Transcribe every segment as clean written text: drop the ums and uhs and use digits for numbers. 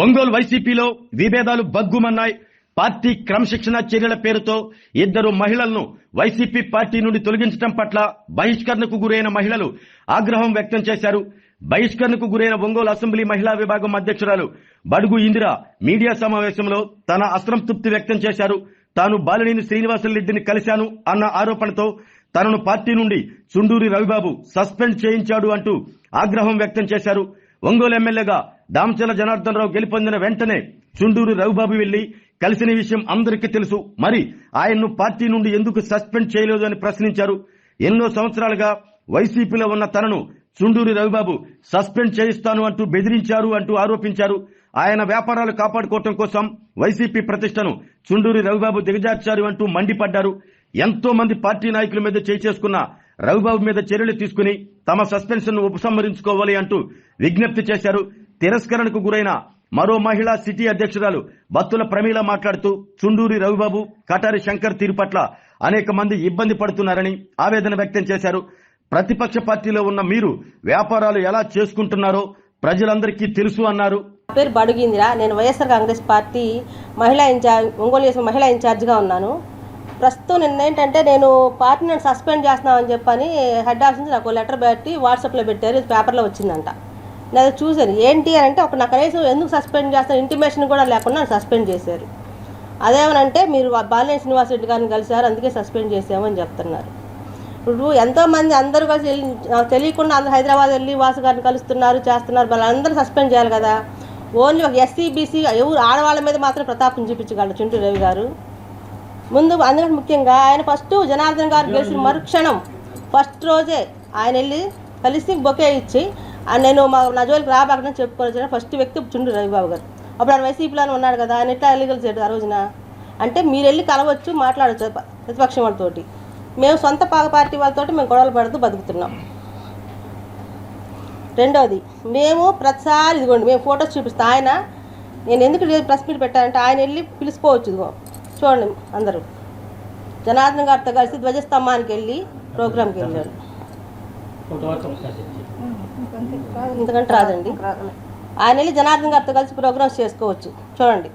ఒంగోలు వైసీపీలో విభేదాలు బగ్గుమన్నాయి. పార్టీ క్రమశిక్షణ చర్యల పేరుతో ఇద్దరు మహిళలను వైసీపీ పార్టీ నుండి తొలగించడం పట్ల బహిష్కరణకు గురైన మహిళలు ఆగ్రహం వ్యక్తం చేశారు. బహిష్కరణకు గురైన ఒంగోలు అసెంబ్లీ మహిళా విభాగం అధ్యక్షురాలు బడుగు ఇందిర మీడియా సమావేశంలో తన అసంతృప్తి వ్యక్తం చేశారు. తాను బాలినేని శ్రీనివాసరెడ్డిని కలిశాను అన్న ఆరోపణతో తనను పార్టీ నుండి చుండూరి రవిబాబు సస్పెండ్ చేయించాడు అంటూ ఆగ్రహం వ్యక్తం చేశారు. ఒంగోలు ఎమ్మెల్యేగా దామచల జనార్దన్ రావు గెలుపొందిన వెంటనే చుండూరి రవిబాబు వెళ్లి కలిసిన విషయం అందరికీ తెలుసు. మరి ఆయన్ను పార్టీ నుండి ఎందుకు సస్పెండ్ చేయలేదు అని ప్రశ్నించారు. ఎన్నో సంవత్సరాలుగా వైసీపీలో ఉన్న తనను చుండూరి రవిబాబు సస్పెండ్ చేయిస్తాను అంటూ బెదిరించారు అంటూ ఆరోపించారు. ఆయన వ్యాపారాలు కాపాడుకోవటం కోసం వైసీపీ ప్రతిష్టను చుండూరి రవిబాబు దిగజార్చారు అంటూ మండిపడ్డారు. ఎంతో మంది పార్టీ నాయకుల మీద చేసుకున్న రవిబాబు మీద చర్యలు తీసుకుని తమ సస్పెన్షన్ ఉపసంహరించుకోవాలి అంటూ విజ్ఞప్తి చేశారు. తిరస్కరణకు గురైన మరో మహిళా సిటీ అధ్యక్షురాలు బత్తుల ప్రమీల మాట్లాడుతూ చుండూరి రవిబాబు, కటారి శంకర్ తీరు పట్ల అనేక మంది ఇబ్బంది పడుతున్నారని ఆవేదన వ్యక్తం చేశారు. ప్రతిపక్ష పార్టీలో ఉన్న మీరు వ్యాపారాలు ఎలా చేసుకుంటున్నారో ప్రజలందరికీ తెలుసు అన్నారు. పేరు బడుగిందిరా. నేను వైఎస్ఆర్ కాంగ్రెస్ పార్టీ ఒంగోలు మహిళా ఇన్ఛార్జిగా ఉన్నాను. ప్రస్తుతం నిన్నేంటంటే నేను పార్టీని సస్పెండ్ చేస్తున్నామని చెప్పని హెడ్ ఆఫీస్ నుంచి నాకు లెటర్ పెట్టి వాట్సాప్లో పెట్టారు. ఇది పేపర్లో వచ్చిందంట. నేను చూశాను. ఏంటి అని అంటే నాకు కనీసం ఎందుకు సస్పెండ్ చేస్తాను ఇంటిమేషన్ కూడా లేకుండా సస్పెండ్ చేశారు. అదేమనంటే మీరు బాలినేని శ్రీనివాసరెడ్డి గారిని కలిశారు, అందుకే సస్పెండ్ చేసామని చెప్తున్నారు. ఇప్పుడు ఎంతోమంది అందరూ కలిసి తెలియకుండా అందరూ హైదరాబాద్ వెళ్ళి వాసు గారిని కలుస్తున్నారు, చేస్తున్నారు. వాళ్ళందరూ సస్పెండ్ చేయాలి కదా. ఓన్లీ ఒక ఎస్సీ బీసీ ఎవరు ఆడవాళ్ళ మీద మాత్రం ప్రతాపం చూపించగలరు చుంటూరి రవి గారు. ముందు అందుకంటే ముఖ్యంగా ఆయన ఫస్ట్ జనార్దన్ గారు గెలిచిన మరుక్షణం ఫస్ట్ రోజే ఆయన వెళ్ళి కలిసి బొకే ఇచ్చి నేను నా జోలికి రాబాకని చెప్పుకోవచ్చు ఫస్ట్ వ్యక్తి చుండూరి రవిబాబు గారు. అప్పుడు ఆయన వైసీపీలోనే ఉన్నాడు కదా, ఆయన ఎట్లా ఎలిగల్ చేయడు ఆ రోజున. అంటే మీరు వెళ్ళి కలవచ్చు, మాట్లాడచ్చు ప్రతిపక్షం వాళ్ళతోటి. మేము సొంత పార్టీ వాళ్ళతోటి మేము గొడవలు పడుతూ బతుకుతున్నాం. రెండోది, మేము ప్రతిసారి ఇదిగోండి మేము ఫొటోస్ చూపిస్తాం. ఆయన నేను ఎందుకు ప్రెస్ మీట్ పెట్టానంటే ఆయన వెళ్ళి పిలుచుకోవచ్చు. ఇదిగో చూడండి అందరూ జనార్దన్ గారితో కలిసి ధ్వజస్తంభానికి వెళ్ళి ప్రోగ్రామ్కి వెళ్ళారు. ఇంతకంటే రాదండి. ఆయన వెళ్ళి జనార్దన్ గారితో కలిసి ప్రోగ్రామ్స్ చేసుకోవచ్చు. చూడండి.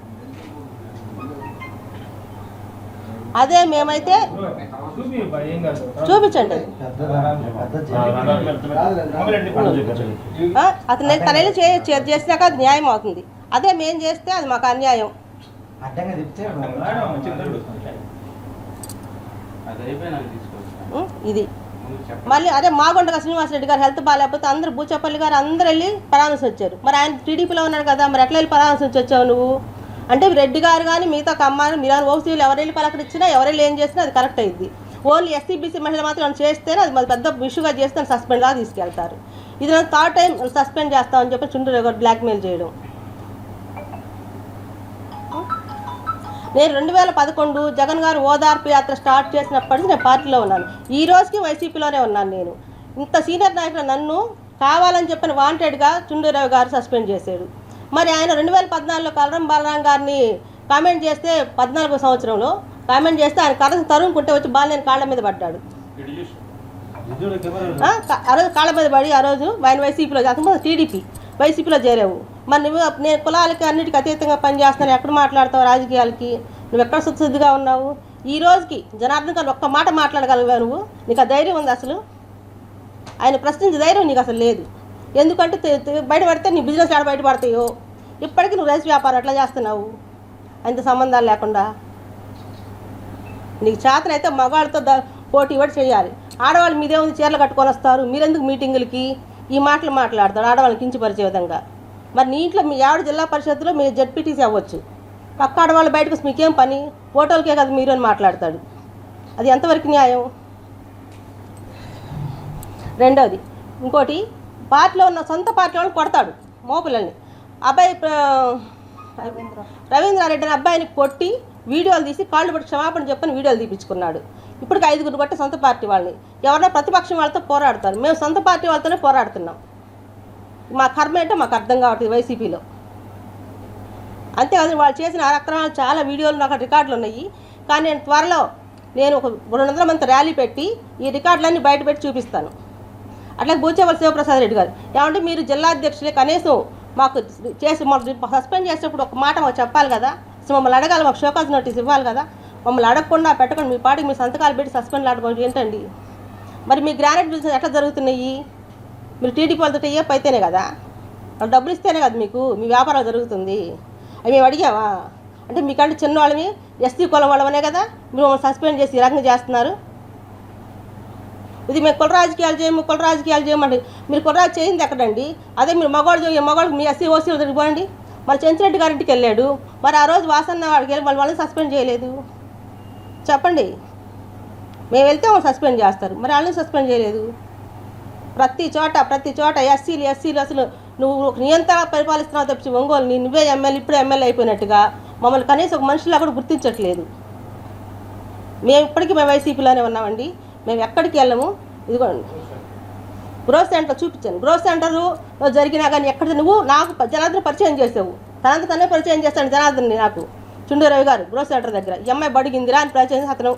అదే మేమైతే చూపించండి. అతను తన వెళ్ళి చేసినాక అది న్యాయం అవుతుంది. అదే మేము చేస్తే అది మాకు అన్యాయం. ఇది మళ్ళీ అదే మాగొండగా శ్రీనివాసరెడ్డి గారు హెల్త్ బాగాలేకపోతే అందరూ బూచపల్లి గారు అందరూ వెళ్ళి పరామర్శ వచ్చారు. మరి ఆయన టీడీపీలో ఉన్నాడు కదా, మరి ఎట్లా వెళ్ళి పరామర్శ వచ్చావు నువ్వు అంటే రెడ్డి గారు కానీ మిగతా కమ్మారు మీరు ఓసీలు ఎవరు వెళ్ళి పలకరించినా ఎవరెళ్ళి ఏం చేసినా అది కరెక్ట్ అయింది. ఓన్లీ ఎస్సీబీసీ మహిళ మాత్రం చేస్తేనే అది పెద్ద ఇష్యూగా చేస్తే సస్పెండ్ లాగా తీసుకెళ్తారు. ఇది నేను థర్డ్ టైం సస్పెండ్ చేస్తామని చెప్పి చుండూరి గారు బ్లాక్మెయిల్ చేయడం. నేను 2011 జగన్ గారు ఓదార్పు యాత్ర స్టార్ట్ చేసినప్పటికీ నేను పార్టీలో ఉన్నాను. ఈ రోజుకి వైసీపీలోనే ఉన్నాను. నేను ఇంత సీనియర్ నాయకుడు నన్ను కావాలని చెప్పిన వాంటెడ్గా చుండూరి రవి గారు సస్పెండ్ చేశాడు. మరి ఆయన 2014లో కలరం బాలరాం గారిని కామెంట్ చేస్తే 14వ సంవత్సరంలో కామెంట్ చేస్తే ఆయన కర్ర తరుముకుంటే వచ్చి బాలినేని కాళ్ళ మీద పడ్డాడు. ఆ రోజు కాళ్ళ మీద పడి ఆ రోజు ఆయన వైసీపీలో అంతకుముందు టీడీపీ వైసీపీలో చేరావు. మరి నువ్వు నేను కులాలకి అన్నిటికీ అతీతంగా పనిచేస్తాను, ఎక్కడ మాట్లాడతావు రాజకీయాలకి, నువ్వు ఎక్కడ శుద్ధిగా ఉన్నావు? ఈ రోజుకి జనార్దన్ గారు ఒక్క మాట మాట్లాడగలిగా నువ్వు? నీకు ఆ ధైర్యం ఉంది? అసలు ఆయన ప్రశ్నించే ధైర్యం నీకు అసలు లేదు. ఎందుకంటే బయటపడితే నీ బిజినెస్ ఆడ బయటపడతాయో. ఇప్పటికీ నువ్వు రైస్ వ్యాపారం ఎట్లా చేస్తున్నావు అంత సంబంధాలు లేకుండా? నీకు చేతనైతే మగవాళ్ళతో పోటీ పడి చేయాలి. ఆడవాళ్ళు మీదేముంది చీరలు కట్టుకొని వస్తారు, మీరెందుకు మీటింగులకి ఈ మాటలు మాట్లాడతారు ఆడవాళ్ళని కించపరిచే విధంగా? మరి నీ ఇంట్లో మీ ఆవిడ జిల్లా పరిషత్తులో మీరు జడ్పీటీసీ అవ్వచ్చు, పక్క ఆడవాళ్ళు బయటకు మీకేం పని, ఫోటోలకే కదా మీరు అని మాట్లాడతాడు. అది ఎంతవరకు న్యాయం? రెండోది, ఇంకోటి, పార్టీలో ఉన్న సొంత పార్టీ వాళ్ళని కొడతాడు మోపిల్లల్ని. అబ్బాయి రవీంద్రారెడ్డి అనే అబ్బాయిని కొట్టి వీడియోలు తీసి కాళ్ళు పట్టి క్షమాపణ చెప్పని వీడియోలు తీపించుకున్నాడు. ఇప్పటికి 5గురు బట్టి సొంత పార్టీ వాళ్ళని ఎవరైనా ప్రతిపక్షం వాళ్ళతో పోరాడతారు. మేము సొంత పార్టీ వాళ్ళతోనే పోరాడుతున్నాం. మా కర్మ ఏంటో మాకు అర్థం కావట్లేదు వైసీపీలో. అంతేకాదు వాళ్ళు చేసిన అక్రమాలు చాలా వీడియోలు నాకు రికార్డులు ఉన్నాయి. కానీ నేను త్వరలో ఒక 200 మంది ర్యాలీ పెట్టి ఈ రికార్డులన్నీ బయట పెట్టి చూపిస్తాను. అట్లా బూచేపల్లి శివప్రసాద్ రెడ్డి గారు ఏమంటే మీరు జిల్లా అధ్యక్షులే, కనీసం మాకు చేసి మాకు సస్పెండ్ చేసేటప్పుడు ఒక మాట మాకు చెప్పాలి కదా, అసలు మమ్మల్ని అడగాలి, మాకు షోకాజ్ నోటీస్ ఇవ్వాలి కదా. మమ్మల్ని అడగకుండా పెట్టకుండా మీ పాటికి మీ సంతకాలు పెట్టి సస్పెండ్ ఆడుకోండి ఏంటండి? మరి మీ గ్రానైట్ బిజినెస్ ఎట్లా జరుగుతున్నాయి? మీరు టీడీపీ వాళ్ళతో ఏప్ అయితేనే కదా, వాళ్ళు డబ్బులు ఇస్తేనే కదా మీకు మీ వ్యాపారం జరుగుతుంది. అవి మేము అడిగామా? అంటే మీకంటే చిన్నవాళ్ళని ఎస్సీ కులం వాళ్ళమనే కదా మీరు మమ్మల్ని సస్పెండ్ చేసి ఈ రకంగా చేస్తున్నారు. ఇది మేము కుల రాజకీయాలు చేయమండి. మీరు కుల రాజు చేయింది ఎక్కడండి? అదే మీరు మగవాడు మీ ఎస్సీ ఓసీ దగ్గరికి పోండి. మరి చెంచిరెడ్డి గారింటికి వెళ్ళాడు, మరి ఆ రోజు వాసన్న వాడికి వెళ్ళి వాళ్ళని సస్పెండ్ చేయలేదు చెప్పండి. మేము వెళ్తే వాళ్ళు సస్పెండ్ చేస్తారు, మరి వాళ్ళని సస్పెండ్ చేయలేదు. ప్రతి చోట ఎస్సీలు అసలు నువ్వు ఒక నియంత్రణ పరిపాలిస్తున్నావు తప్పించి ఒంగోలు నువ్వే ఎమ్మెల్యే ఇప్పుడు ఎమ్మెల్యే అయిపోయినట్టుగా మమ్మల్ని కనీసం ఒక మనుషులా కూడా గుర్తించట్లేదు. మేము ఇప్పటికీ మేము వైసీపీలోనే ఉన్నామండి, మేము ఎక్కడికి వెళ్ళము. ఇదిగోండి గ్రోత్ సెంటర్ చూపించాను, గ్రోత్ సెంటర్లో జరిగినా కానీ ఎక్కడ నువ్వు నాకు జనార్దన్ పరిచయం చేసావు, తనే పరిచయం చేస్తాను జనార్దన్ని నాకు. చుండూరావు గారు గ్రోత్ సెంటర్ దగ్గర ఈ అమ్మాయి బడిగిందిరా అని పరిచయం అతను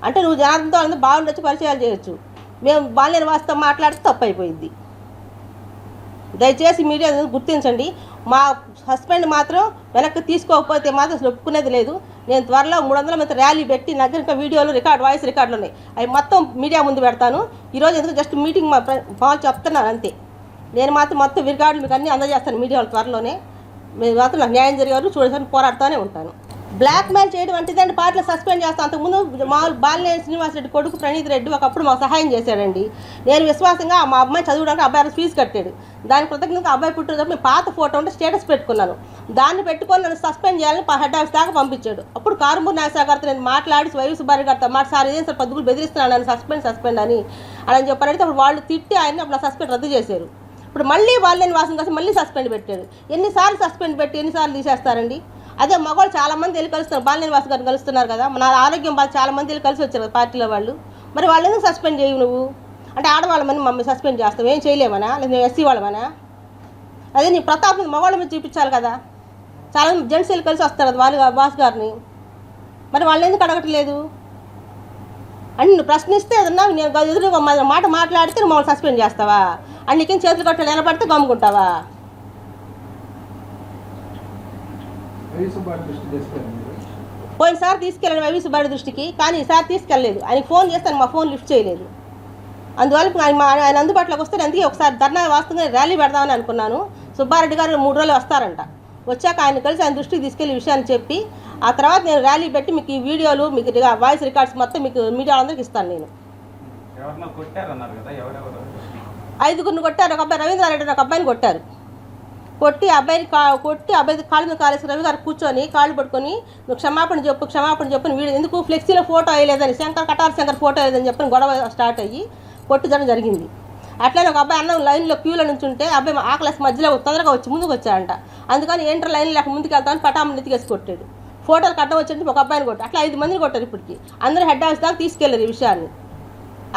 అంటే నువ్వు జనార్దన్తో అందరూ బాగుండొచ్చు, పరిచయాలు చేయొచ్చు. మేము బాల్యని వాస్తవం మాట్లాడితే తప్పు అయిపోయింది. దయచేసి మీడియా గుర్తించండి. మా హస్బెండ్ మాత్రం వెనక్కి తీసుకోకపోతే మాత్రం అసలు ఒప్పుకునేది లేదు. నేను త్వరలో 300 మంది ర్యాలీ పెట్టి నా దగ్గర వీడియోలు వాయిస్ రికార్డులు ఉన్నాయి, అవి మొత్తం మీడియా ముందు పెడతాను. ఈరోజు ఎందుకు జస్ట్ మీటింగ్ మా వాళ్ళు చెప్తున్నాను అంతే. నేను మాత్రం మొత్తం రికార్డులు మీకు అన్నీ అందజేస్తాను మీడియాలో త్వరలోనే. మేము మాత్రం నాకు న్యాయం జరిగేవారు చూడడానికి పోరాడుతూనే ఉంటాను. బ్లాక్ మెయిల్ చేయడం అంటేదండి పార్టీలో సస్పెండ్ చేస్తాను. అంతకుముందు మామూలు బాలినేని శ్రీనివాసరెడ్డి కొడుకు ప్రణీత్ రెడ్డి ఒకప్పుడు మాకు సహాయం చేశాడండి. నేను విశ్వాసంగా మా అమ్మాయి చదువుడానికి అబ్బాయి ఫీజు కట్టాడు, దాని కృతజ్ఞతగా అబ్బాయి పుట్టినప్పుడు నేను పాత ఫోటో ఉంటే స్టేటస్ పెట్టుకున్నాను. దాన్ని పెట్టుకొని నన్ను సస్పెండ్ చేయాలని హెడ్ ఆఫీస్ దాకా పంపించాడు. అప్పుడు కారుమూరి నాగేశ్వర గారితో నేను మాట్లాడి వైవి సుబ్బారెడ్డి గారితో సార్ ఇదేం సార్ పద్దుగులు బెదిరిస్తున్నాను నన్ను సస్పెండ్ అని చెప్పారంటే అప్పుడు వాళ్ళు తిట్టి ఆయన అప్పుడు నా సస్పెండ్ రద్దు చేశారు. ఇప్పుడు మళ్ళీ వాళ్ళని వాసం కోసం మళ్ళీ సస్పెండ్ పెట్టాడు. ఎన్నిసార్లు సస్పెండ్ పెట్టి ఎన్నిసార్లు తీసేస్తారండి? అదే మగవాళ్ళు చాలామంది వెళ్ళి కలుస్తున్నారు, బాలినేని వాసు గారిని కలుస్తున్నారు కదా, మన ఆరోగ్యం బాగా చాలామంది వెళ్ళి కలిసి వచ్చారు కదా పార్టీలో వాళ్ళు. మరి వాళ్ళు ఎందుకు సస్పెండ్ చేయవు నువ్వు? అంటే ఆడవాళ్ళమని మమ్మల్ని సస్పెండ్ చేస్తావు, ఏం చేయలేమనా? లేదా మేము ఎస్సీ వాళ్ళమనా? అదే నీ ప్రతాప్ మగవాళ్ళ మీద చూపించాలి కదా. చాలా జెంట్స్ వెళ్ళి కలిసి వస్తారు కదా బాస్ గారిని, మరి వాళ్ళు ఎందుకు అడగట్లేదు? అని నువ్వు ప్రశ్నిస్తే ఏదన్నా నేను ఎదురు మాట మాట్లాడితే నువ్వు మమ్మల్ని సస్పెండ్ చేస్తావా? అని నీకేం చేతులు కట్టలు నిలబడితే గమ్ముకుంటావా? పోయినసారి తీసుకెళ్ళాను వైవి సుబ్బారెడ్డి దృష్టికి, కానీ ఈసారి తీసుకెళ్ళలేదు. ఆయనకి ఫోన్ చేస్తాను, మా ఫోన్ లిఫ్ట్ చేయలేదు. అందువల్ల ఆయన అందుబాటులోకి వస్తే అందుకే ఒకసారి ధర్నా వాస్తవంగా ర్యాలీ పెడదామని అనుకున్నాను. సుబ్బారెడ్డి గారు 3 రోజులు వస్తారంట, వచ్చాక ఆయన కలిసి ఆయన దృష్టికి తీసుకెళ్లి విషయాన్ని చెప్పి ఆ తర్వాత నేను ర్యాలీ పెట్టి మీకు ఈ వీడియోలు మీకు వాయిస్ రికార్డ్స్ మొత్తం మీకు మీడియా అందరికి ఇస్తాను. నేను 5గురిని కొట్టారు, ఒక అబ్బాయి రవీంద్రారెడ్డి ఒక అబ్బాయిని కొట్టి అబ్బాయి కాళ్ళ మీద కాలేసి రవి గారు కూర్చొని కాళ్ళు పట్టుకొని నువ్వు క్షమాపణ చెప్పని వీడు ఎందుకు ఫ్లెక్సీలో ఫోటో వేయలేదని కటార్ శంకర్ ఫోటో వేయలేదని చెప్పని గొడవ స్టార్ట్ అయ్యి కొట్టుదడం జరిగింది. అట్లనే ఒక అబ్బాయి అన్నం లైన్లో క్యూలో నుంచి ఉంటే అబ్బాయి ఆకలేసి మధ్యలో తొందరగా వచ్చి ముందుకు వచ్చాడంట. అందుకని ఏంటర్ లైన్ లేక ముందుకు వెళ్తామని పటామని ఎత్తికేసి కొట్టాడు. ఫోటోలు కట్ట వచ్చి ఒక అబ్బాయిని కొట్టాడు. అట్లా 5 మందిని కొట్టారు. ఇప్పటికి అందరూ హెడ్ ఆఫీస్ దాకా తీసుకెళ్లారు ఈ విషయాన్ని.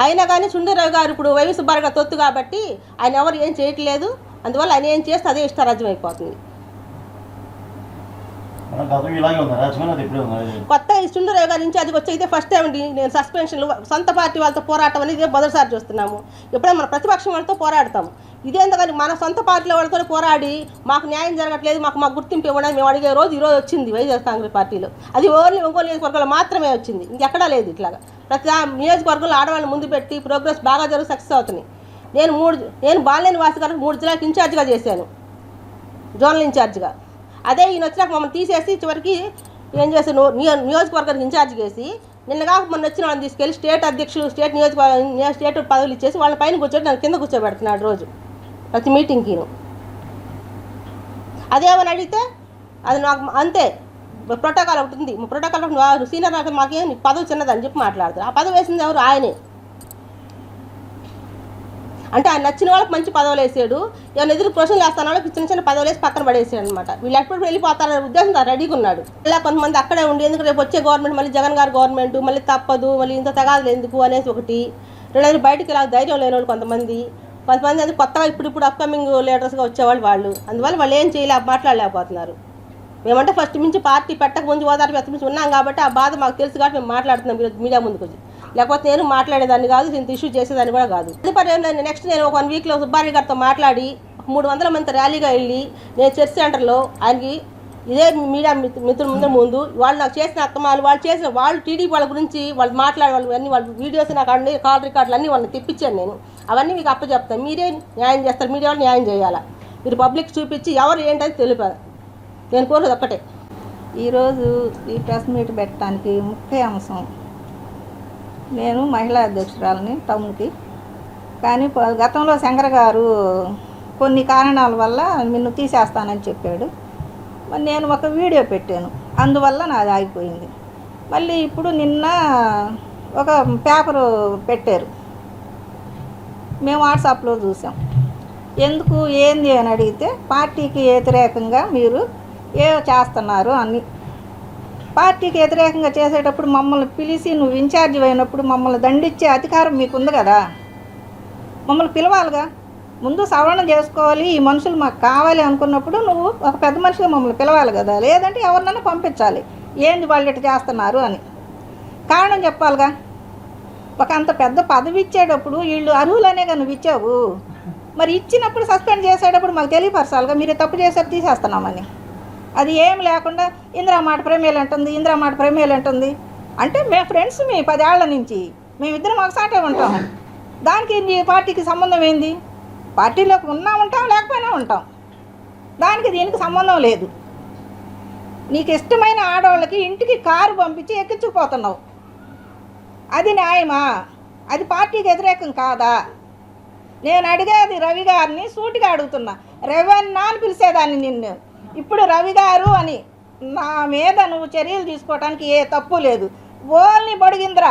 అయినా కానీ చుండూరావు గారు ఇప్పుడు వైవి సుబ్బారెడ్డి గారు తొత్తు కాబట్టి ఆయన ఎవరు ఏం చేయట్లేదు. అందువల్ల ఆయన ఏం చేస్తే అదే ఇష్టారాజ్యం అయిపోతుంది. కొత్త చుండూరావు గారి నుంచి అది వచ్చి అయితే ఫస్ట్ టైం అండి నేను సస్పెన్షన్లు సొంత పార్టీ వాళ్ళతో పోరాటం అనేది మొదటిసారి చూస్తున్నాము. ఎప్పుడైనా మన ప్రతిపక్షం వాళ్ళతో పోరాడతాము, ఇదేందుకని మన సొంత పార్టీలో వాళ్ళతో పోరాడి మాకు న్యాయం జరగట్లేదు, మాకు గుర్తింపు ఇవ్వడానికి మేము అడిగే రోజు ఈరోజు వచ్చింది వైఎస్ఆర్ కాంగ్రెస్ పార్టీలో. అది ఓన్లీ ఒంగోలు నియోజకవర్గంలో మాత్రమే వచ్చింది, ఇంకెక్కడా లేదు. ఇట్లాగా ప్రతి నియోజకవర్గంలో ఆడవాళ్ళని ముందు పెట్టి ప్రోగ్రెస్ బాగా జరుగు సక్సెస్ అవుతున్నాయి. నేను బాలినేని వాసు గారికి 3 జిల్లాలకు ఇన్ఛార్జిగా చేశాను, జోనల్ ఇన్ఛార్జిగా. అదే ఈయన వచ్చినాక మమ్మల్ని తీసేసి చివరికి ఏం చేశాను నియోజకవర్గానికి ఇన్ఛార్జ్ చేసి నిన్నగా మొన్న వచ్చిన వాళ్ళని తీసుకెళ్ళి స్టేట్ అధ్యక్షులు స్టేట్ పదవులు ఇచ్చేసి వాళ్ళ పైన కూర్చోబెట్టి నన్ను కింద కూర్చోబెడుతున్నాడు రోజు ప్రతి మీటింగ్కి. అదేమని అడిగితే అది నాకు అంతే ప్రోటోకాల్ ఒకటి ఉంది, ప్రోటోకాల్ సీనియర్ నాకు మాకేం పదవి చిన్నదని చెప్పి మాట్లాడతారు. ఆ పదవి వేసింది ఎవరు? ఆయనే. అంటే ఆయన నచ్చిన వాళ్ళకి మంచి పదవులు వేసాడు, ఏమైనా ఎదురు క్వశ్చన్లు వేస్తాను వాళ్ళకి చిన్న పదవులు వేసి పక్కన పడేసాడు అనమాట. వీళ్ళు ఎప్పుడు వెళ్ళిపోతారనే ఉద్దేశంతో రెడీగా ఉన్నాడు. ఇలా కొంతమంది అక్కడే ఉండి ఎందుకు రేపు వచ్చే గవర్నమెంట్ మళ్ళీ జగన్ గారు గవర్నమెంట్ మళ్ళీ తప్పదు మళ్ళీ ఇంత తగాదులు ఎందుకు అనేసి ఒకటి. రెండోది బయటికి ఇలా ధైర్యం లేని వాళ్ళు కొంతమంది అది కొత్తగా ఇప్పుడు అప్కమింగ్ లీడర్స్గా వచ్చేవాళ్ళు వాళ్ళు. అందువల్ల వాళ్ళు ఏం మాట్లాడలేకపోతున్నారు. మేమంటే ఫస్ట్ నుంచి పార్టీ పెట్టక ముందు ఓదార్పు నుంచి ఉన్నాం కాబట్టి ఆ బాధ మాకు తెలుసు కాబట్టి మేము మాట్లాడుతున్నాం మీడియా ముందుకు వచ్చి. లేకపోతే నేను మాట్లాడేదాన్ని కాదు, ఇంత ఇష్యూ చేసేదాన్ని కూడా కాదు. తదుపరి నెక్స్ట్ నేను ఒక 1 వీక్లో సుబ్బారెడ్డి గారితో మాట్లాడి 300 మంది ర్యాలీగా వెళ్ళి నేను చర్చ్ సెంటర్లో ఆయనకి ఇదే మీడియా మిత్రుల ముందు వాళ్ళు నాకు చేసిన అక్రమాలు వాళ్ళు టీడీపీ వాళ్ళ గురించి వాళ్ళు మాట్లాడే వాళ్ళు అన్ని వాళ్ళ వీడియోస్ నాకు అన్ని కాల్ రికార్డులు అన్నీ వాళ్ళని తెప్పించాను నేను. అవన్నీ మీకు అప్పచెప్తాను. మీరే న్యాయం చేస్తారు, మీడియా వాళ్ళు న్యాయం చేయాలా. మీరు పబ్లిక్ చూపించి ఎవరు ఏంటని తెలిపారు. నేను కోరేది ఒక్కటే. ఈరోజు ఈ ప్రెస్ మీట్ పెట్టడానికి ముఖ్య అంశం, నేను మహిళా అధ్యక్షురాలని టౌన్కి. కానీ గతంలో శంకర్ గారు కొన్ని కారణాల వల్ల నిన్ను తీసేస్తానని చెప్పాడు. మరి నేను ఒక వీడియో పెట్టాను, అందువల్ల నాది ఆగిపోయింది. మళ్ళీ ఇప్పుడు నిన్న ఒక పేపరు పెట్టారు, మేము వాట్సాప్లో చూసాం. ఎందుకు ఏంది అని అడిగితే పార్టీకి వ్యతిరేకంగా మీరు చేస్తున్నారు అని. పార్టీకి వ్యతిరేకంగా చేసేటప్పుడు మమ్మల్ని పిలిచి నువ్వు ఇన్ఛార్జ్ అయినప్పుడు మమ్మల్ని దండించే అధికారం మీకుంది కదా, మమ్మల్ని పిలవాలిగా. ముందు సవరణ చేసుకోవాలి, ఈ మనుషులు మాకు కావాలి అనుకున్నప్పుడు నువ్వు ఒక పెద్ద మనిషిగా మమ్మల్ని పిలవాలి కదా, లేదంటే ఎవరినైనా పంపించాలి. ఏంది వాళ్ళు ఇట్లా చేస్తున్నారు అని కారణం చెప్పాలిగా. ఒక అంత పెద్ద పదవి ఇచ్చేటప్పుడు వీళ్ళు అర్హులనే నువ్వు ఇచ్చావు, మరి ఇచ్చినప్పుడు సస్పెండ్ చేసేటప్పుడు మాకు తెలియపరచాలిగా, మీరు తప్పు చేసారు తీసేస్తున్నామని. అది ఏం లేకుండా ఇందిరా మాట ప్రేమేలు అంటుంది అంటే మేము ఫ్రెండ్స్, మీ 10 ఏళ్ల నుంచి మేమిద్దరం ఒకసాటే ఉంటాం. దానికి పార్టీకి సంబంధం ఏంది? పార్టీలోకి ఉంటాం, లేకపోయినా ఉంటాం. దానికి దీనికి సంబంధం లేదు. నీకు ఇష్టమైన ఆడవాళ్ళకి ఇంటికి కారు పంపించి ఎక్కించుకుపోతున్నావు, అది న్యాయమా? అది పార్టీకి వ్యతిరేకం కాదా? నేను అడిగేది రవి గారిని సూటిగా అడుగుతున్నా. రెవెన్నా అని పిలిచేదాన్ని నిన్ను, ఇప్పుడు రవి గారు అని. నా మీద నువ్వు చర్యలు తీసుకోవడానికి ఏ తప్పు లేదు. ఓన్లీ బొడిగింద్ర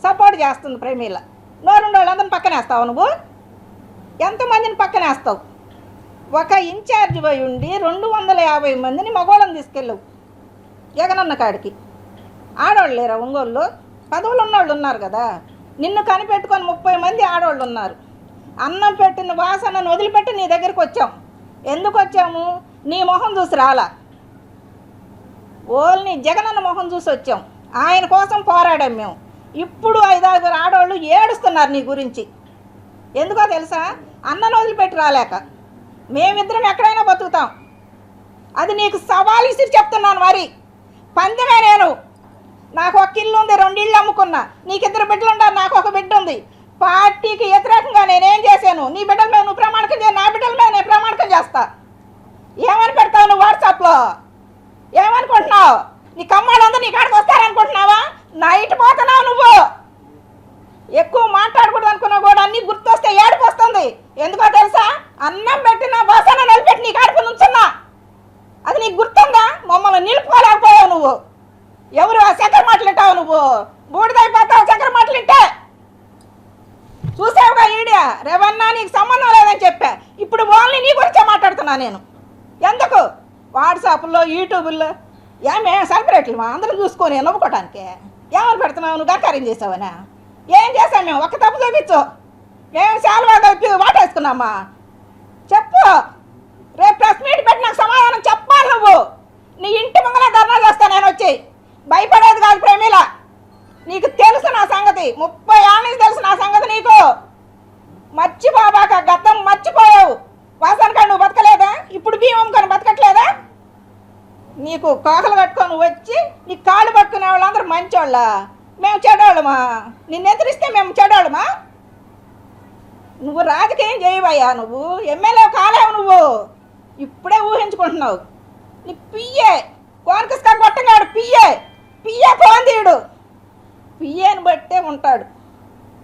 సపోర్ట్ చేస్తుంది ప్రేమీల. నోరుండి వాళ్ళందరిని పక్కనేస్తావు నువ్వు, ఎంతమందిని పక్కనేస్తావు? ఒక ఇన్ఛార్జ్ పోయి ఉండి 250 మందిని మగవాళ్ళని తీసుకెళ్ళవు జగనన్న కాడికి. ఆడవాళ్ళు లేరా ఒంగోలులో? పదవులు ఉన్నవాళ్ళు ఉన్నారు కదా. నిన్ను కనిపెట్టుకొని 30 మంది ఆడవాళ్ళు ఉన్నారు. అన్నం పెట్టిన వాసనను వదిలిపెట్టి నీ దగ్గరికి వచ్చాం. ఎందుకు వచ్చాము? నీ మొహం చూసి రాలా, ఓన్లీ జగనన్న మొహం చూసి వచ్చాం. ఆయన కోసం పోరాడాం మేము. ఇప్పుడు 5-6 ఆడవాళ్ళు ఏడుస్తున్నారు నీ గురించి. ఎందుకో తెలుసా? అన్నను వదిలిపెట్టి రాలేక. మేమిద్దరం ఎక్కడైనా బతుకుతాం. అది నీకు సవాల్ ఇసిరి చెప్తున్నాను. మరి పందెమే నేను. నాకు ఒక ఇల్లు ఉంది, 2 ఇళ్ళు అమ్ముకున్నా. నీకు 2 బిడ్డలు ఉన్నారు, నాకు ఒక బిడ్డ ఉంది. పార్టీకి వ్యతిరేకంగా నేనేం చేశాను? నీ బిడ్డల మీద నువ్వు ప్రమాణకం చేయ, నా బిడ్డల మీద నేను ప్రమాణకం చేస్తా. ఏమని పెడతావు నువ్వు వాట్సాప్లో? ఏమనుకుంటున్నావు? నీ కమ్మాళ్ళందరూ నీ కాడికి వస్తారనుకుంటున్నావా? నైట్ పోతున్నావు నువ్వు. ఎక్కువ మాట్లాడకూడదు అనుకున్నావు కూడా అన్నీ గుర్తొస్తే ఏడుపు వస్తుంది. ఎందుకో తెలుసా? అన్నం పెట్టిన వాసన నిలబెట్టి నీ కాడికి నుంచున్నా. అది నీకు గుర్తుందా? మమ్మల్ని నిలుపుకోలేకపోయావు నువ్వు. ఎవరు ఆ చక్కెర మాటలు వింటావు నువ్వు? బూడిదైపోతావు చక్కెర మాటలు వింటే. చూసావుగా ఈడియా రేవన్నా నీకు సంబంధం లేదని చెప్పా. ఇప్పుడు ఓన్లీ నీ గురించే మాట్లాడుతున్నా నేను. ఎందుకు? వాట్సాప్లో యూట్యూబ్లో ఏమే సెలబ్రేట్లు మా అందరం చూసుకొని నవ్వుకోవటానికి ఏమని పెడుతున్నావు? నువ్వు గంకార్యం చేసావనా? ఏం చేసాం మేము? ఒక్క తప్పు చూపించు. మేము శాలువా కలిపి వాటేసుకున్నామా? చెప్పు. రేపు ప్రెస్ మీట్ పెట్టి నాకు సమాధానం చెప్పాలి నువ్వు. నీ ఇంటి ముంగలే ధర్నా చేస్తా నేను వచ్చి. భయపడేది కాదు ప్రేమిల. నీకు తెలుసు నా సంగతి. 30 ఏళ్ళ నుంచి తెలుసు నా సంగతి నీకు. మర్చిపోబాక, గతం మర్చిపోయావు. వాసనకా నువ్వు బతకలేదా? ఇప్పుడు భీమం కానీ బతకట్లేదా? నీకు కోకలు కట్టుకొని వచ్చి నీ కాళ్ళు పట్టుకునే వాళ్ళందరూ మంచోళ్ళ, మేము చెడోళ్ళమా? నిన్ను ఎదిరిస్తే మేము చెడోళ్ళమా? నువ్వు రాజకీయం చేయవయ్యా. నువ్వు ఎమ్మెల్యే కాలేవు. నువ్వు ఇప్పుడే ఊహించుకుంటున్నావు. నీ పియ్యే కోనకస్కా కొట్టగాడు. పియ్యే కోందీయుడు. పియ్యేని బట్టే ఉంటాడు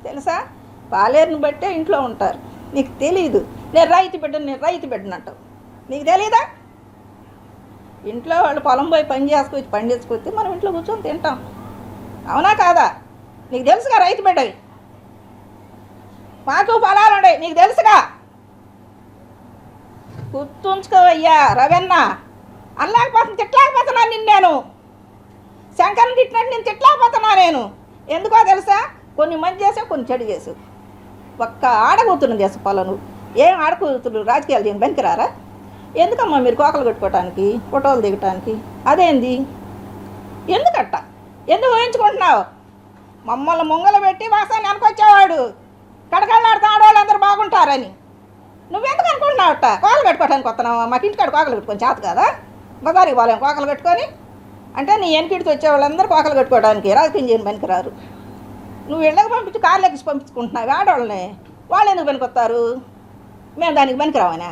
తెలుసా? పాలేరుని బట్టే ఇంట్లో ఉంటారు. నీకు తెలీదు. నేను రైతు బిడ్డనంటావు. నీకు తెలీదా? ఇంట్లో వాళ్ళు పొలం పోయి పండించుకొచ్చి మనం ఇంట్లో కూర్చొని తింటాం. అవునా కాదా? నీకు తెలుసుగా రైతు బిడ్డవి. మాకు పొలాలు ఉన్నాయి, నీకు తెలుసుగా. గుర్తుంచుకోవయ్యా రవెన్న. తిట్టలేకపోతున్నా నేను. శంకర్ని తిట్టినట్టు నేను తిట్టలేకపోతున్నా నేను. ఎందుకో తెలుసా? కొన్ని మంచి చేసావు, కొన్ని చెడు చేసావు. ఒక్క ఆడకూతురుని చేసే పొలం. ఏం ఆడకూతురు రాజకీయాలు చేయని బనికిరారా? ఎందుకమ్మా మీరు కోకలు కట్టుకోవటానికి, ఫోటోలు దిగటానికి? అదేంది? ఎందుకట్ట? ఎందుకు ఊహించుకుంటున్నావు? మమ్మల్ని ముంగలు పెట్టి వాసాన్ని అనుకొచ్చేవాడు కడకళ్ళాడుతూ ఆడవాళ్ళు అందరూ బాగుంటారని. నువ్వెందుకు అనుకుంటున్నావట కోకలు కట్టుకోవడానికి వస్తున్నావా? మాకు ఇంటికాడ కోకలు కట్టుకొని చేత కదా, బజారికి పోలేము కోకలు కట్టుకొని. అంటే నీ వెనకిడితో వచ్చే వాళ్ళందరూ కోకలు కట్టుకోవడానికి రాజకీయం చేయని పనికిరారు. నువ్వు ఇళ్ళకి పంపించి కార్లు ఎక్కించి పంపించుకుంటున్నావు ఆడవాళ్ళని, వాళ్ళు ఎందుకు పనికొస్తారు? మేము దానికి పనికిరావనా?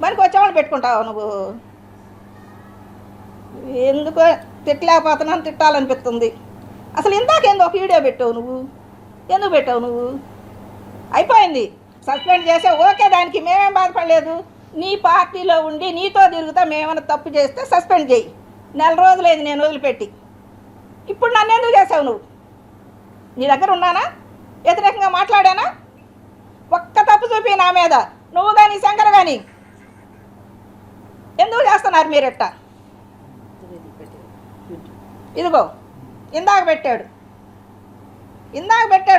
పనికి వచ్చేవాళ్ళు పెట్టుకుంటావు నువ్వు. ఎందుకో తిట్టలేకపోతున్నాను, తిట్టాలనిపిస్తుంది. అసలు ఇందాకేందో ఒక వీడియో పెట్టావు నువ్వు, ఎందుకు పెట్టావు నువ్వు? అయిపోయింది, సస్పెండ్ చేసావు, ఓకే, దానికి మేమేం బాధపడలేదు. నీ పార్టీలో ఉండి నీతో తిరుగుతా మేమైనా తప్పు చేస్తే సస్పెండ్ చేయి. 4 రోజులైంది నేను వదిలిపెట్టి. ఇప్పుడు నన్ను ఎందుకు చేసావు నువ్వు? నీ దగ్గర ఉన్నానా? వ్యతిరేకంగా మాట్లాడానా? ఒక్క తప్పు చూపి నా మీద, నువ్వు కానీ శంకర్ కానీ. ఎందుకు చేస్తున్నారు మీరెట్ట? ఇదిగో ఇందాక పెట్టాడు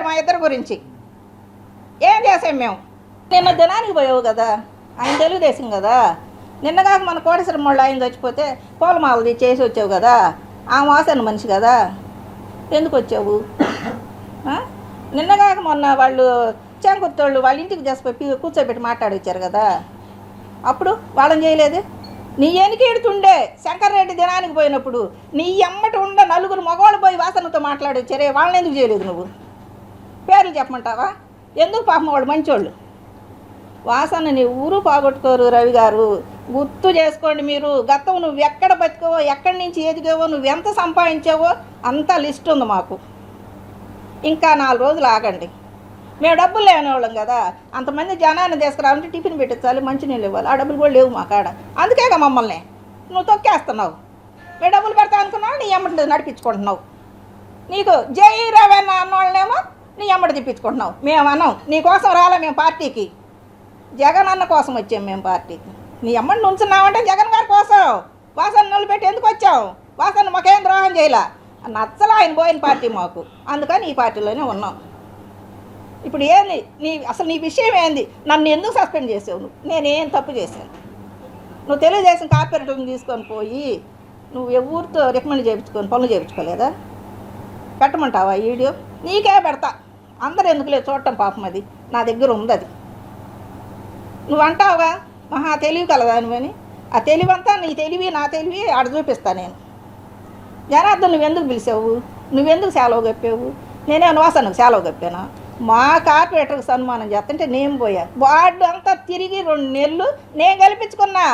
మా ఇద్దరి గురించి. ఏం చేసాం మేము? నిన్న దినానికి పోయావు కదా, ఆయన తెలుగుదేశం కదా. నిన్నగాక మన కోటేశ్వరం వాళ్ళు ఆయన చచ్చిపోతే పూలమాలది చేసి వచ్చావు కదా, ఆ వాసన మనిషి కదా, ఎందుకు వచ్చావు? నిన్నగాక మొన్న వాళ్ళు చెంకుర్తోళ్ళు వాళ్ళ ఇంటికి చేసిపోయి కూర్చోబెట్టి మాట్లాడొచ్చారు కదా, అప్పుడు వాళ్ళని చేయలేదు. నీ వెనక ఎడుతుండే శంకర్ రెడ్డి దినానికి పోయినప్పుడు నీ ఎమ్మటి ఉండ 4 మగవాళ్ళు పోయి వాసనతో మాట్లాడొచ్చారే, వాళ్ళని ఎందుకు చేయలేదు నువ్వు? పేర్లు చెప్పమంటావా? ఎందుకు? పాపం వాళ్ళు మంచోళ్ళు. వాసనని ఊరు పోగొట్టుకోరు రవి గారు, గుర్తు చేసుకోండి మీరు. గతం నువ్వు ఎక్కడ బతికావో, ఎక్కడి నుంచి ఎదిగావో, నువ్వెంత సంపాదించావో అంత లిస్ట్ ఉంది మాకు. ఇంకా 4 రోజులు ఆగండి. మేము డబ్బులు లేనివాళ్ళం కదా, అంతమంది జనాన్ని తీసుకురావాలంటే టిఫిన్ పెట్టించాలి, మంచినీళ్ళు ఇవ్వాలి, ఆ డబ్బులు కూడా లేవు మా కాడ. అందుకేగా మమ్మల్ని నువ్వు తొక్కేస్తున్నావు. మేము డబ్బులు పెడతా అనుకున్నావు, నీ ఎమ్మటి నడిపించుకుంటున్నావు. నీకు జై రవణ అన్నోళ్ళనేమో నీ ఎమ్మటి తిప్పించుకుంటున్నావు. మేము అన్నాం నీకోసం రాలే మేము పార్టీకి, జగన్ అన్న కోసం వచ్చాం మేము పార్టీకి. నీ ఎమ్మటి నుంచున్నామంటే జగన్ గారి కోసం. వాసన నిలబెట్టి ఎందుకు వచ్చావు? వాసన మాకేం ద్రోహం చేయలే, నచ్చలా ఆయన పోయిన పార్టీ మాకు, అందుకని ఈ పార్టీలోనే ఉన్నాం. ఇప్పుడు ఏంది అసలు నీ విషయం ఏంది? నన్ను ఎందుకు సస్పెండ్ చేసావు నువ్వు? నేనేం తప్పు చేశాను? నువ్వు తెలుగుదేశం కార్పొరేటర్ని తీసుకొని పోయి నువ్వు ఎవరితో రికమెండ్ చేయించుకొని పనులు చేయించుకోలేదా? పెట్టమంటావా ఈ వీడియో? నీకే పెడతా, అందరూ ఎందుకులే చూడటం, పాపం అది నా దగ్గర ఉంది. అది నువ్వు అంటావుగా మహా తెలివి కలదానివని, ఆ తెలివంతా నీ తెలివి నా తెలివి ఆడ చూపిస్తా నేను. జనార్దన్ నువ్వెందుకు పిలిచావు? నువ్వెందుకు సెలవు కప్పావు? నేనే వాసనకు సెలవు కప్పానా? మా కార్పొరేటర్కి సన్మానం చేస్తుంటే నేను పోయా, వార్డు అంతా తిరిగి 2 నెలలు నేను గెలిపించుకున్నా.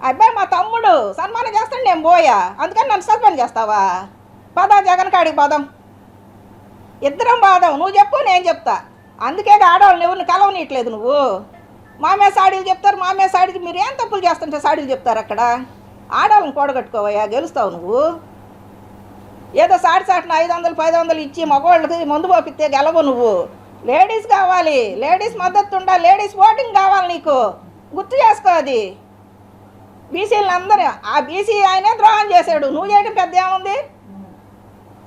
అబ్బాయి మా తమ్ముడు సన్మానం చేస్తాను, నేను పోయా, అందుకని నన్ను సస్పెండ్ చేస్తావా? పదా జగన్ కాడికి పోదాం, ఇద్దరం బాదాం. నువ్వు చెప్పు, నేను చెప్తా. అందుకే ఆడవాళ్ళని ఎవరిని కలవనీయట్లేదు నువ్వు. మామే సాడీలు చెప్తారు, మామే సాడీలు. మీరు ఏం తప్పులు చేస్తుంటే సాడీలు చెప్తారు అక్కడ? ఆడవాళ్ళని కూడగట్టుకోవయ్యా, గెలుస్తావు నువ్వు. ఏదో సాటిన 500-1000 ఇచ్చి మగవాళ్ళకి మందు పంపిస్తే గెలవు నువ్వు. లేడీస్ కావాలి, లేడీస్ మద్దతు ఉండాలి, లేడీస్ ఓటింగ్ కావాలి నీకు, గుర్తు చేసుకో. అది బీసీలను అందరూ, ఆ బీసీ ఆయనే ద్రోహం చేశాడు, నువ్వు చేయడం పెద్ద ఏముంది?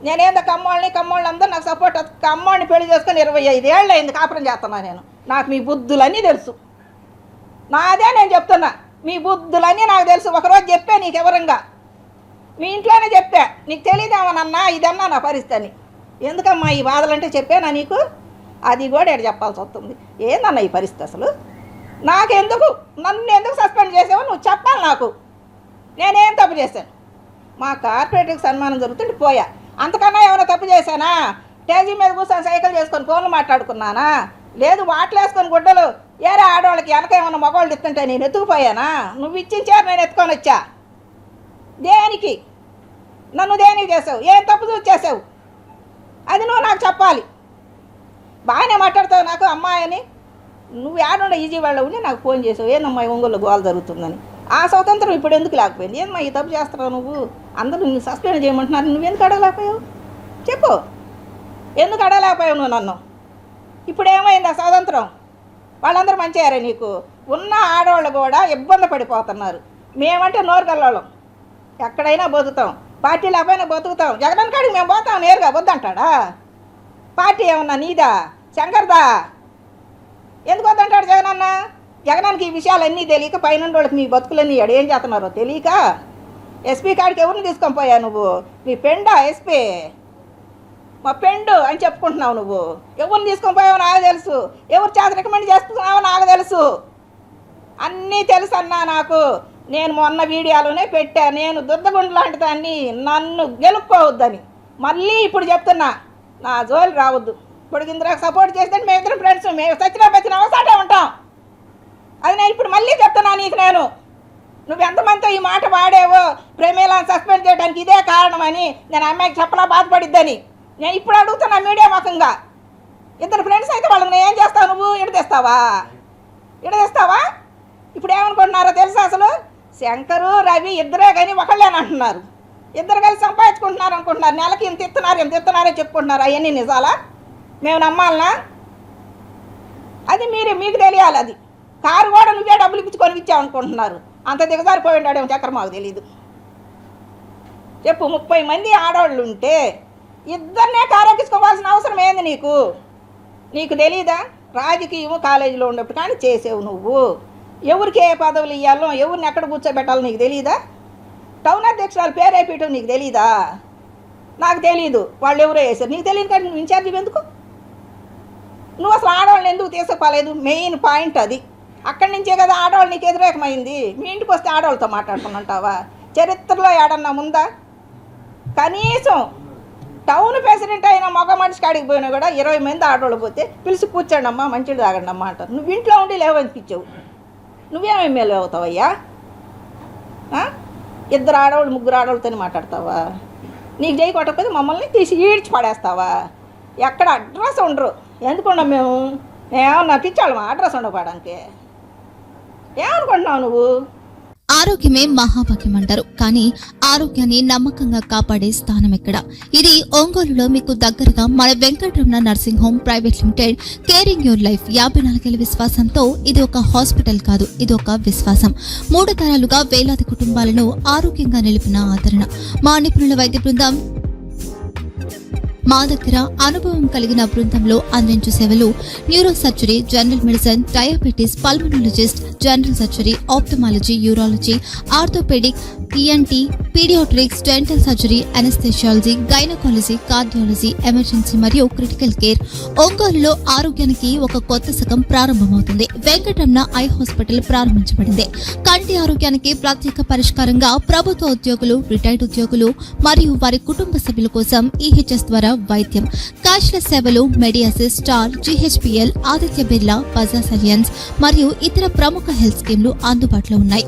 నేనేందో కమ్మోళ్ళందరూ నాకు సపోర్ట్. కమ్మోడిని పెళ్లి చేసుకొని 25 ఏళ్ళు అయింది కాపురం చేస్తున్నా నేను. నాకు మీ బుద్ధులన్నీ తెలుసు, నాదే నేను చెప్తున్నా. మీ బుద్ధులన్నీ నాకు తెలుసు. ఒకరోజు చెప్పా నీకు వివరంగా, మీ ఇంట్లోనే చెప్పా. నీకు తెలియదేమోనన్నా ఇదన్నా నా పరిస్థితి అని. ఎందుకమ్మా ఈ బాధలంటే చెప్పానా నీకు? అది కూడా ఎక్కడ చెప్పాల్సి వస్తుంది. ఏందన్నా ఈ పరిస్థితి అసలు? నాకెందుకు, నన్ను ఎందుకు సస్పెండ్ చేసావో నువ్వు చెప్పాలి నాకు. నేనేం తప్పు చేశాను? మా కార్పొరేటర్కి సన్మానం జరుగుతుంటే పోయా, అంతకన్నా ఏమైనా తప్పు చేశానా? స్టేజీ మీద కూర్చొని సైకిల్ చేసుకొని ఫోన్లు మాట్లాడుకున్నానా? లేదు వాటిలో వేసుకొని గుడ్డలు ఏరే ఆడవాళ్ళకి వెనక ఏమన్నా మగవాళ్ళు ఇస్తుంటే నేను ఎత్తుకుపోయానా? నువ్వు ఇచ్చిన చీర నేను ఎత్తుకొని వచ్చా. దేనికి? నన్ను దేనికి చేసావు? ఏం తప్పు చూసి చేసావు? అది నువ్వు నాకు చెప్పాలి. బాగానే మాట్లాడతావు నాకు అమ్మాయి అని. నువ్వు ఏడుండ ఈజీ వాళ్ళ ఉండి నాకు ఫోన్ చేసావు, ఏందమ్మా ఒంగోలు గోల జరుగుతుందని. ఆ స్వతంత్రం ఇప్పుడు ఎందుకు లేకపోయింది? ఏందమ్మా ఈ తప్పు చేస్తున్నావు నువ్వు? అందరూ నిన్ను సస్పెండ్ చేయమంటున్నారు, నువ్వెందుకు అడగలేకపోయావు? చెప్పు, ఎందుకు అడగలేకపోయావు నువ్వు నన్ను? ఇప్పుడు ఏమైంది ఆ స్వాతంత్రం? వాళ్ళందరూ మంచిగారే నీకు. ఉన్న ఆడవాళ్ళు కూడా ఇబ్బంది పడిపోతున్నారు. మేమంటే నోరు గల్లోళ్ళం, ఎక్కడైనా బతుకుతాం, పార్టీ లేకపోయినా బతుకుతాం. జగన్ కాడికి మేము పోతాం నేరుగా, వద్దంటాడా? పార్టీ ఏమన్నా నీదా శంకర్దా? ఎందుకు వద్దంటాడు జగనన్న? జగనానికి ఈ విషయాలన్నీ తెలియక పైన వాళ్ళకి మీ బతుకులన్నీ ఏం చేస్తున్నారో తెలియక ఎస్పీ కాడికి ఎవరిని తీసుకొని పోయా నువ్వు? మీ పెండా ఎస్పీ? మా ఫ్రెండ్ అని చెప్పుకుంటున్నావు నువ్వు. ఎవరిని తీసుకొని పోయావో నాకు తెలుసు, ఎవరు చేత రికమెండ్ చేసుకున్నావో నాకు తెలుసు, అన్నీ తెలుసు అన్నా నాకు. నేను మొన్న వీడియోలోనే పెట్టా, నేను దుద్దగుండు లాంటి దాన్ని, నన్ను గెలుపుకోవద్దని. మళ్ళీ ఇప్పుడు చెప్తున్నా, నా జోలి రావద్దు. ఇప్పుడు ఇందుకు సపోర్ట్ చేస్తే మేము ఇద్దరు ఫ్రెండ్స్, మేము సచ్చినా అవసాటే ఉంటాం. అది నేను ఇప్పుడు మళ్ళీ చెప్తున్నా నీకు. నువ్వు ఎంతమందితో ఈ మాట వాడేవో ప్రేమేలాని సస్పెండ్ చేయడానికి ఇదే కారణమని, నేను అమ్మాయికి చెప్పలా బాధపడిద్దని నేను ఇప్పుడు అడుగుతున్నా మీడియా ముఖంగా. ఇద్దరు ఫ్రెండ్స్ అయితే వాళ్ళని ఏం చేస్తావు నువ్వు? ఇడదీస్తావా? ఇప్పుడు ఏమనుకుంటున్నారో తెలుసా? అసలు శంకరు రవి ఇద్దరే కానీ ఒకళ్ళేని అంటున్నారు. ఇద్దరు కలిసి సంపాదించుకుంటున్నారు అనుకుంటున్నారు. నెలకి ఇంత ఇస్తున్నారని చెప్పుకుంటున్నారు. అవన్నీ నిజాలా? మేము నమ్మాలనా? అది మీకు తెలియాలి. అది కారు కూడా నువ్వే డబ్బులు ఇప్పించుకొని ఇచ్చావు అనుకుంటున్నారు. అంత దిగజారిపోయి ఉంటాడేమో చక్కెర మాకు తెలీదు. చెప్పు, 30 మంది ఆడవాళ్ళు ఉంటే ఇద్దరినే కారెక్కించుకోవాల్సిన అవసరం ఏంది నీకు తెలీదా? రాజకీయం కాలేజీలో ఉన్నప్పుడు కానీ చేసేవు నువ్వు. ఎవరికి ఏ పదవులు ఇవ్వాలో, ఎవరిని ఎక్కడ కూర్చోబెట్టాలో నీకు తెలీదా? టౌన్ అధ్యక్షురాలు పేరేపీయటం నీకు తెలీదా? నాకు తెలీదు. వాళ్ళు ఎవరో వేశారు, నీకు తెలియదు కానీ నువ్వు ఇన్ఛార్జి ఎందుకు? నువ్వు అసలు ఆడవాళ్ళని ఎందుకు తీసుకోలేదు? మెయిన్ పాయింట్ అది. అక్కడి నుంచే కదా ఆడవాళ్ళు నీకు వ్యతిరేకమైంది. మీ ఇంటికి వస్తే ఆడవాళ్ళతో మాట్లాడుకుంటావా? చరిత్రలో ఏడన్నా ముందా? కనీసం టౌన్ ప్రెసిడెంట్ అయిన మగ మనిషి కాడికి పోయినా కూడా 20 మంది ఆడవాళ్ళు పోతే పిలిచి కూర్చోండి అమ్మా, మంచిది తాగండి అమ్మా అంటారు. నువ్వు ఇంట్లో ఉండి లేవనిపించావు. నువ్వేం ఎమ్మెల్యే అవుతావయ్యా? ఇద్దరు ఆడవాళ్ళు 3 ఆడవాళ్ళతో మాట్లాడతావా? నీకు చేయి కొట్టకపోతే మమ్మల్ని తీసి ఈడ్చి పడేస్తావా? ఎక్కడ అడ్రస్ ఉండరు. ఎందుకున్నాం మేమేమన్నా పిచ్చాళ్ళమా అడ్రస్ ఉండకపోవడానికి? ఏమనుకుంటున్నావు నువ్వు? ఆరోగ్యమే మహాభాగ్యం అంటారు, కానీ ఆరోగ్యాన్ని నమ్మకంగా కాపాడే స్థానం ఎక్కడ? ఇది ఒంగోలులో మీకు దగ్గరగా మన Venkataramana nursing home private limited. Caring your life 54 ఏళ్ల విశ్వాసంతో ఇది ఒక హాస్పిటల్ కాదు, ఇది ఒక విశ్వాసం. 3 తరాలుగా వేలాది కుటుంబాలను ఆరోగ్యంగా నిలిపిన ఆదరణ. మా నిపుణుల వైద్య బృందం మా దగ్గర అనుభవం కలిగిన బృందంలో అందించే సేవలు neuro surgery, general medicine, diabetes, pulmonologist, general surgery, ophthalmology, urology, orthopaedic, ENT, paediatrics, dental surgery, anaesthesiology, gynaecology, cardiology, emergency మరియు క్రిటికల్ కేర్. ఒంగోలులో ఆరోగ్యానికి ఒక కొత్త శకం ప్రారంభమవుతుంది. వెంకటరమణ ఐ హాస్పిటల్ ప్రారంభించబడింది. కంటి ఆరోగ్యానికి ప్రత్యేక పరిష్కారంగా ప్రభుత్వ ఉద్యోగులు, రిటైర్డ్ ఉద్యోగులు మరియు వారి కుటుంబ సభ్యుల కోసం EHS ద్వారా వైద్యం, క్యాష్లెస్ సేవలు, మెడియాసిస్, Star, GHPL, Aditya Birla, Bajaj Allianz మరియు ఇతర ప్రముఖ హెల్త్ స్కీమ్లు అందుబాటులో ఉన్నాయి.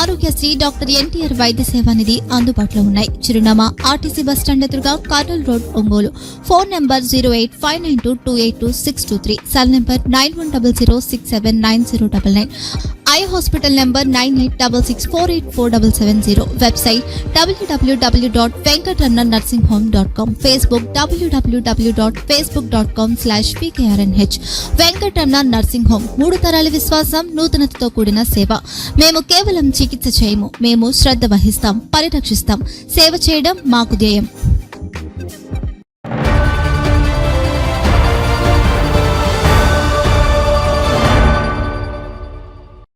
ఆరోగ్యశ్రీ, డాక్టర్ NTR వైద్య సేవా నిధి అందుబాటులో ఉన్నాయి. చిరునామా RTC బస్టాండ్ ఎదురుగా, Kurnool road, Ongole. Phone number 08592282623, cell number 9100679099, eye hospital number 9866484770, website www.venkatramanarsinghome.com, Facebook www.facebook.com/VKRNH. Venkataramana nursing home, 3 తరాల విశ్వాసం, నూతనతతో కూడిన సేవ. మేము కేవలం చికిత్స చేయము, మేము శ్రద్ధ వహిస్తాం, పరిరక్షిస్తాం. సేవ చేయడం మాకు ధ్యేయం.